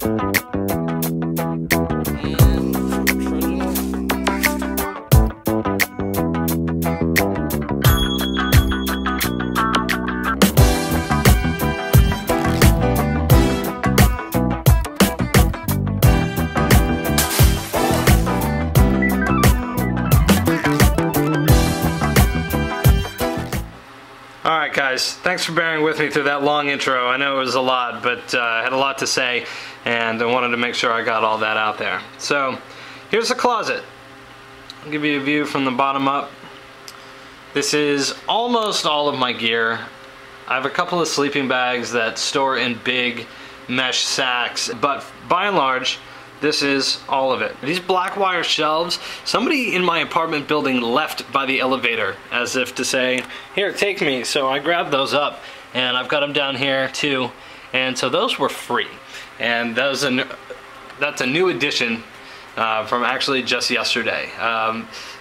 Alright guys, thanks for bearing with me through that long intro. I know it was a lot, but I had a lot to say and I wanted to make sure I got all that out there. So, here's the closet. I'll give you a view from the bottom up. This is almost all of my gear. I have a couple of sleeping bags that store in big mesh sacks, but by and large, this is all of it. These black wire shelves, somebody in my apartment building left by the elevator as if to say, here, take me. So I grabbed those up and I've got them down here too. And so those were free. And that's a new addition from actually just yesterday.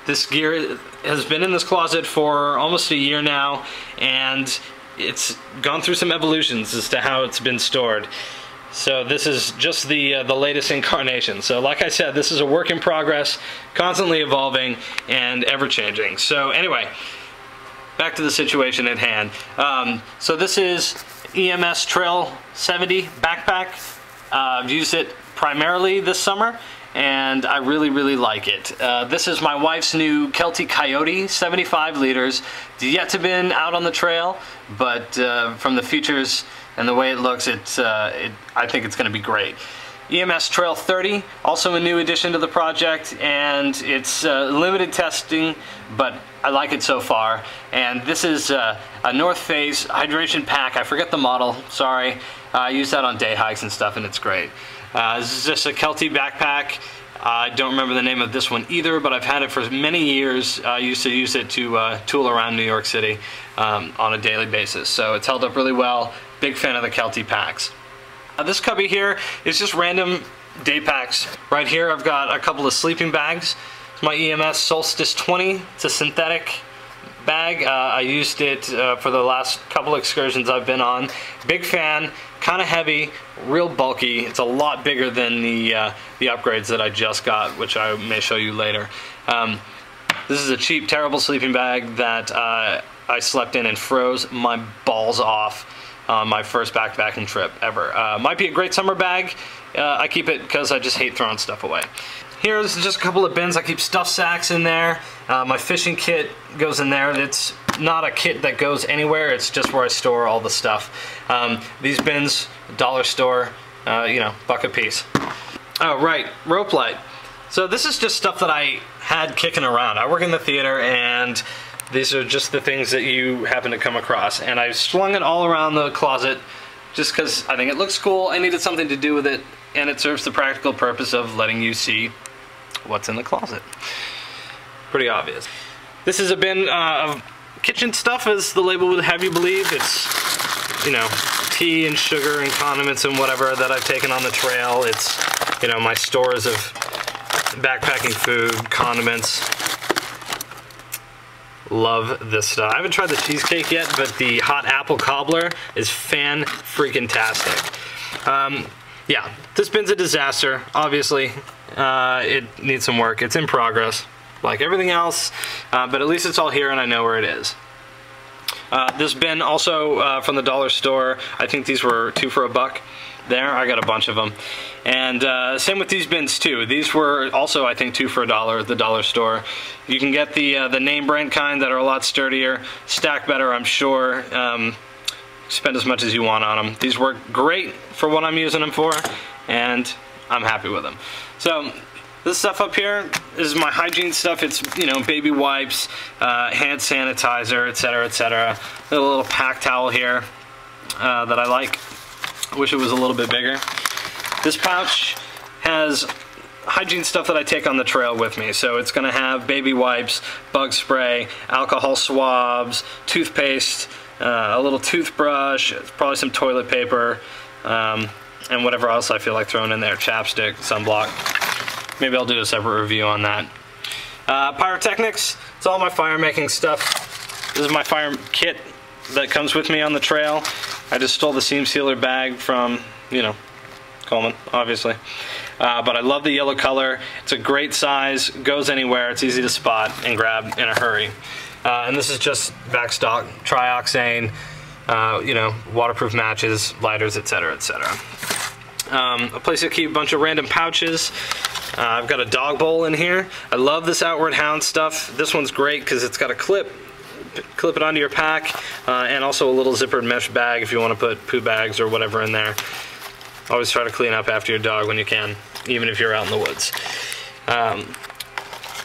This gear has been in this closet for almost a year now, and it's gone through some evolutions as to how it's been stored. So this is just the latest incarnation. So like I said, this is a work in progress, constantly evolving and ever-changing. So anyway, back to the situation at hand. So this is EMS Trail 70 backpack. I've used it primarily this summer, and I really like it. This is my wife's new Kelty Coyote, 75 liters. It's yet to been out on the trail, but from the features and the way it looks, I think it's going to be great. EMS Trail 30, also a new addition to the project, and it's limited testing, but I like it so far. And this is a North Face hydration pack. I forget the model, sorry. I use that on day hikes and stuff, and it's great. This is just a Kelty backpack. I don't remember the name of this one either, but I've had it for many years. I used to use it to tool around New York City on a daily basis. So it's held up really well. Big fan of the Kelty packs. This cubby here is just random day packs. Right here I've got a couple of sleeping bags. It's my EMS Solstice 20. It's a synthetic bag. I used it for the last couple excursions I've been on. Big fan, kind of heavy, real bulky. It's a lot bigger than the upgrades that I just got, which I may show you later. This is a cheap, terrible sleeping bag that I slept in and froze my balls off on my first backpacking trip ever. Might be a great summer bag. I keep it because I just hate throwing stuff away. Here's just a couple of bins. I keep stuff sacks in there. My fishing kit goes in there. It's not a kit that goes anywhere. It's just where I store all the stuff. These bins, dollar store, you know, buck a piece. Oh, right, rope light. So this is just stuff that I had kicking around. I work in the theater, and these are just the things that you happen to come across. And I slung it all around the closet just because I think it looks cool. I needed something to do with it, and it serves the practical purpose of letting you see what's in the closet. Pretty obvious. This is a bin of kitchen stuff, as the label would have you believe. It's, you know, tea and sugar and condiments and whatever that I've taken on the trail. It's, you know, my stores of backpacking food, condiments. Love this stuff. I haven't tried the cheesecake yet, but the hot apple cobbler is fan-freaking-tastic. Yeah, this bin's a disaster, obviously. It needs some work. It's in progress, like everything else, but at least it's all here and I know where it is. This bin also from the dollar store. I think these were 2 for $1 there. I got a bunch of them. And same with these bins too. These were also, I think, 2 for $1 at the dollar store. You can get the name brand kind that are a lot sturdier, stack better, I'm sure. Spend as much as you want on them. These work great for what I'm using them for, and I'm happy with them. So this stuff up here is my hygiene stuff. It's, you know, baby wipes, hand sanitizer, etc., etc. A little pack towel here that I like. I wish it was a little bit bigger. This pouch has hygiene stuff that I take on the trail with me. So it's going to have baby wipes, bug spray, alcohol swabs, toothpaste, a little toothbrush, probably some toilet paper, and whatever else I feel like throwing in there. Chapstick, sunblock. Maybe I'll do a separate review on that. Pyrotechnics, it's all my fire making stuff. This is my fire kit that comes with me on the trail. I just stole the seam sealer bag from, you know, Coleman, obviously. But I love the yellow color. It's a great size, goes anywhere, it's easy to spot and grab in a hurry. And this is just backstock, trioxane, you know, waterproof matches, lighters, etc., etc. A place to keep a bunch of random pouches. I've got a dog bowl in here. I love this Outward Hound stuff. This one's great because it's got a clip it onto your pack, and also a little zippered mesh bag if you want to put poo bags or whatever in there. Always try to clean up after your dog when you can, even if you're out in the woods.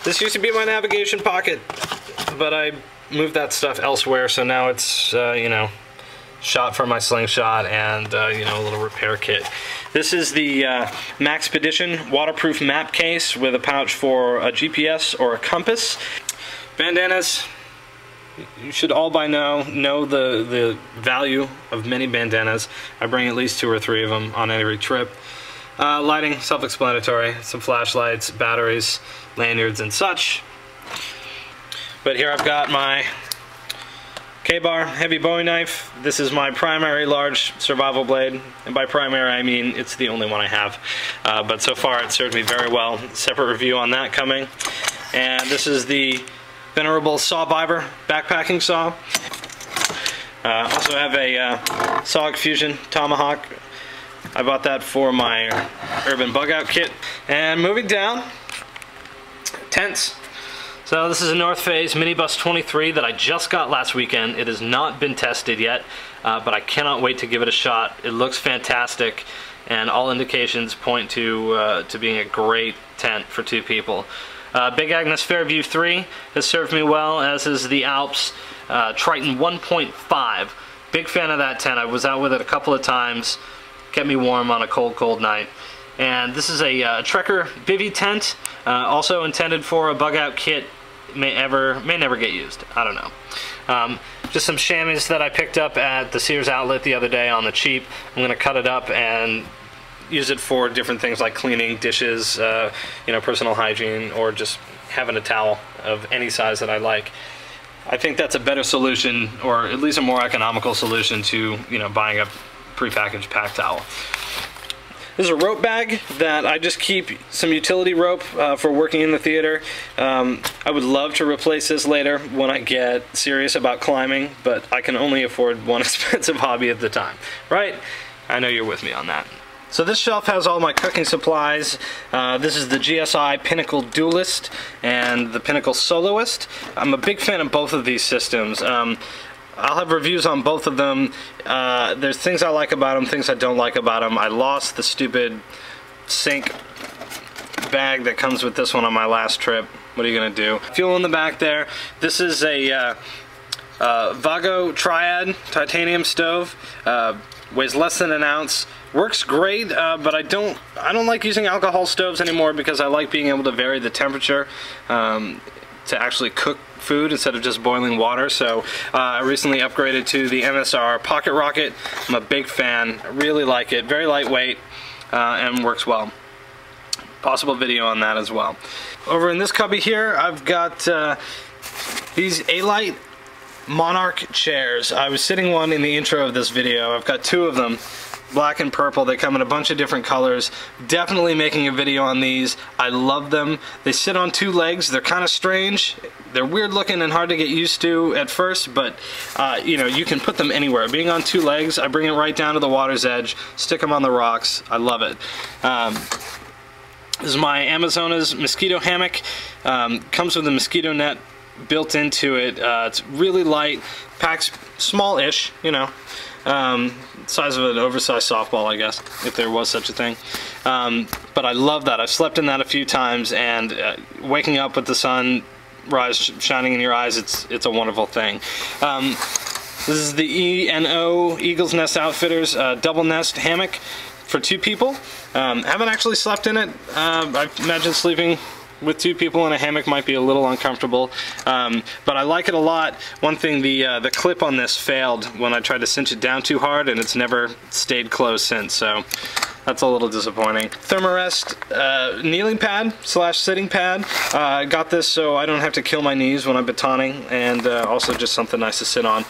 This used to be my navigation pocket, but I moved that stuff elsewhere, so now it's, you know, shot for my slingshot and, you know, a little repair kit. This is the Maxpedition waterproof map case with a pouch for a GPS or a compass. Bandanas. You should all by now know the value of many bandanas. I bring at least 2 or 3 of them on every trip. Lighting, self-explanatory. Some flashlights, batteries, lanyards, and such. But here I've got my K-Bar heavy Bowie knife. This is my primary large survival blade, and by primary I mean it's the only one I have. But so far it served me very well. Separate review on that coming. And this is the venerable Sawbiver backpacking saw. Also have a Saw Fusion Tomahawk. I bought that for my urban bug out kit. And moving down, tents. So this is a North Face Minibus 23 that I just got last weekend. It has not been tested yet, but I cannot wait to give it a shot. It looks fantastic, and all indications point to being a great tent for 2 people. Big Agnes Fairview 3 has served me well, as is the Alps Triton 1.5. Big fan of that tent. I was out with it a couple of times. Kept me warm on a cold, cold night. And this is a Trekker bivy tent, also intended for a bug out kit. May never get used. I don't know. Just some chamois that I picked up at the Sears outlet the other day on the cheap. I'm gonna cut it up and use it for different things like cleaning dishes, you know, personal hygiene, or just having a towel of any size that I like. I think that's a better solution, or at least a more economical solution to, you know, buying a prepackaged pack towel. This is a rope bag that I just keep some utility rope for working in the theater. I would love to replace this later when I get serious about climbing, but I can only afford one expensive hobby at the time, right? I know you're with me on that. So this shelf has all my cooking supplies. This is the GSI Pinnacle Duelist and the Pinnacle Soloist. I'm a big fan of both of these systems. I'll have reviews on both of them. There's things I like about them, things I don't like about them. I lost the stupid sink bag that comes with this one on my last trip. What are you gonna do? Fuel in the back there. This is a Vago Triad titanium stove. Weighs less than an ounce. Works great, but I don't like using alcohol stoves anymore because I like being able to vary the temperature to actually cook food instead of just boiling water. So I recently upgraded to the MSR Pocket Rocket. I'm a big fan. I really like it. Very lightweight and works well. Possible video on that as well. Over in this cubby here, I've got these A-Lite Monarch chairs. I was sitting one in the intro of this video. I've got 2 of them. Black and purple. They come in a bunch of different colors. Definitely making a video on these. I love them. They sit on 2 legs. They're kind of strange. They're weird looking and hard to get used to at first, but you know, you can put them anywhere. Being on 2 legs, I bring it right down to the water's edge, stick them on the rocks. I love it. This is my Amazonas mosquito hammock. Comes with a mosquito net built into it. It's really light, packs small-ish, you know. Size of an oversized softball, I guess, if there was such a thing. But I love that. I've slept in that a few times, and waking up with the sun shining in your eyes, it's a wonderful thing. This is the ENO Eagles Nest Outfitters double nest hammock for 2 people. Haven't actually slept in it. I imagine sleeping with 2 people in a hammock might be a little uncomfortable, but I like it a lot. One thing, the clip on this failed when I tried to cinch it down too hard, and it's never stayed closed since, so that's a little disappointing. Thermarest kneeling pad / sitting pad. Got this so I don't have to kill my knees when I'm batoning, and also just something nice to sit on.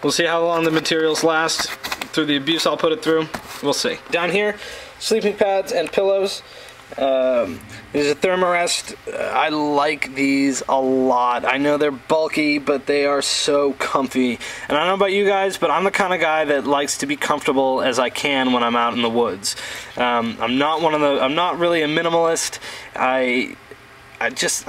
We'll see how long the materials last through the abuse I'll put it through. We'll see. Down here, sleeping pads and pillows. These are Thermarest. I like these a lot. I know they're bulky, but they are so comfy. And I don't know about you guys, but I'm the kind of guy that likes to be comfortable as I can when I'm out in the woods. I'm not really a minimalist. I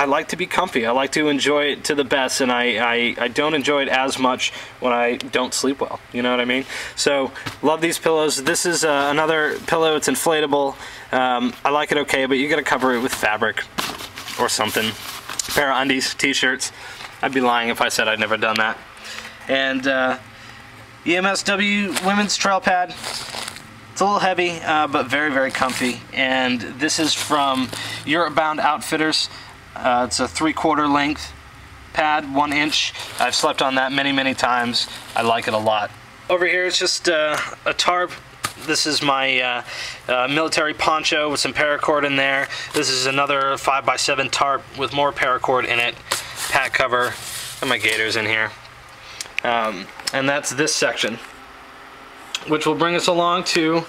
like to be comfy. I like to enjoy it to the best, and I don't enjoy it as much when I don't sleep well. You know what I mean? So, love these pillows. This is another pillow. It's inflatable. I like it okay, but you gotta cover it with fabric or something. A pair of undies, t-shirts. I'd be lying if I said I'd never done that. And EMSW women's trail pad. It's a little heavy, but very, very comfy. And this is from Europe Bound Outfitters. It's a 3/4 length pad, 1 inch. I've slept on that many, many times. I like it a lot. Over here it's just a tarp. This is my military poncho with some paracord in there. This is another 5x7 tarp with more paracord in it. Pat cover. Got my gaiters in here. And that's this section, which will bring us along to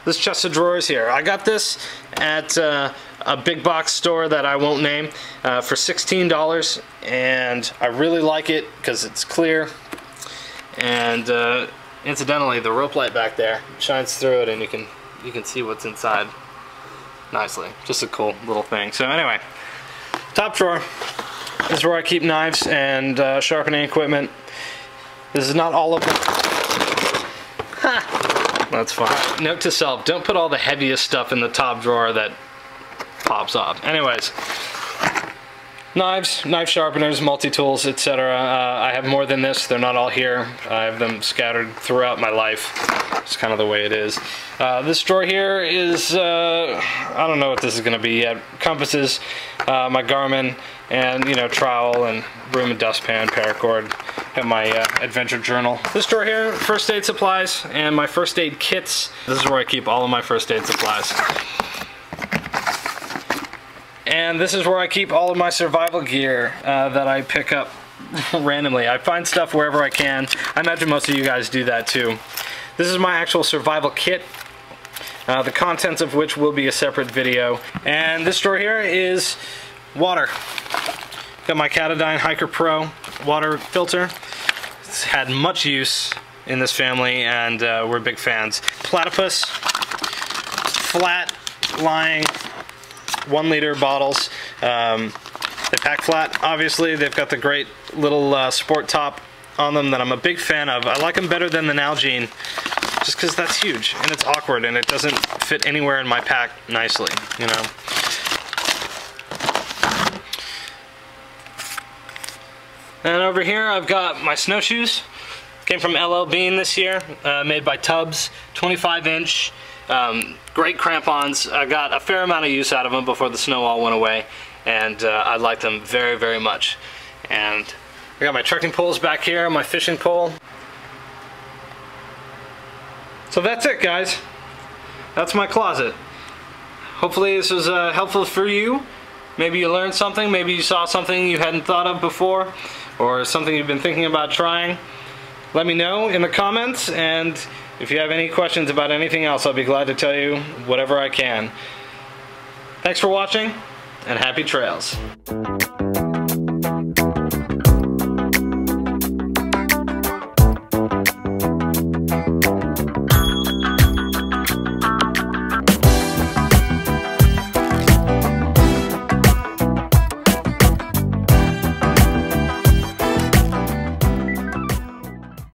this chest of drawers here. I got this at a big box store that I won't name for $16, and I really like it because it's clear, and incidentally the rope light back there shines through it, and you can see what's inside nicely. Just a cool little thing. So anyway, top drawer is where I keep knives and sharpening equipment. This is not all of them. That's fine. Note to self, don't put all the heaviest stuff in the top drawer that pops off. Anyways, knives, knife sharpeners, multi-tools, etc. I have more than this. They're not all here. I have them scattered throughout my life. It's kind of the way it is. This drawer here is, I don't know what this is going to be yet. Compasses, my Garmin, and, you know, trowel and broom and dustpan, paracord. Got my adventure journal. This drawer here, first aid supplies and my first aid kits. This is where I keep all of my first aid supplies. And this is where I keep all of my survival gear that I pick up randomly. I find stuff wherever I can. I imagine most of you guys do that too. This is my actual survival kit, the contents of which will be a separate video. And this drawer here is water. Got my Katadyn Hiker Pro water filter. It's had much use in this family, and we're big fans. Platypus, flat lying 1 liter bottles. They pack flat, obviously. They've got the great little sport top on them that I'm a big fan of. I like them better than the Nalgene, just because that's huge and it's awkward and it doesn't fit anywhere in my pack nicely, you know. And over here I've got my snowshoes. Came from LL Bean this year, made by Tubbs, 25-inch. Great crampons. I got a fair amount of use out of them before the snow all went away, and I like them very, very much. And I got my trekking poles back here, my fishing pole. So that's it, guys. That's my closet. Hopefully this was helpful for you. Maybe you learned something, maybe you saw something you hadn't thought of before, or something you've been thinking about trying. Let me know in the comments, and if you have any questions about anything else, I'll be glad to tell you whatever I can. Thanks for watching, and happy trails.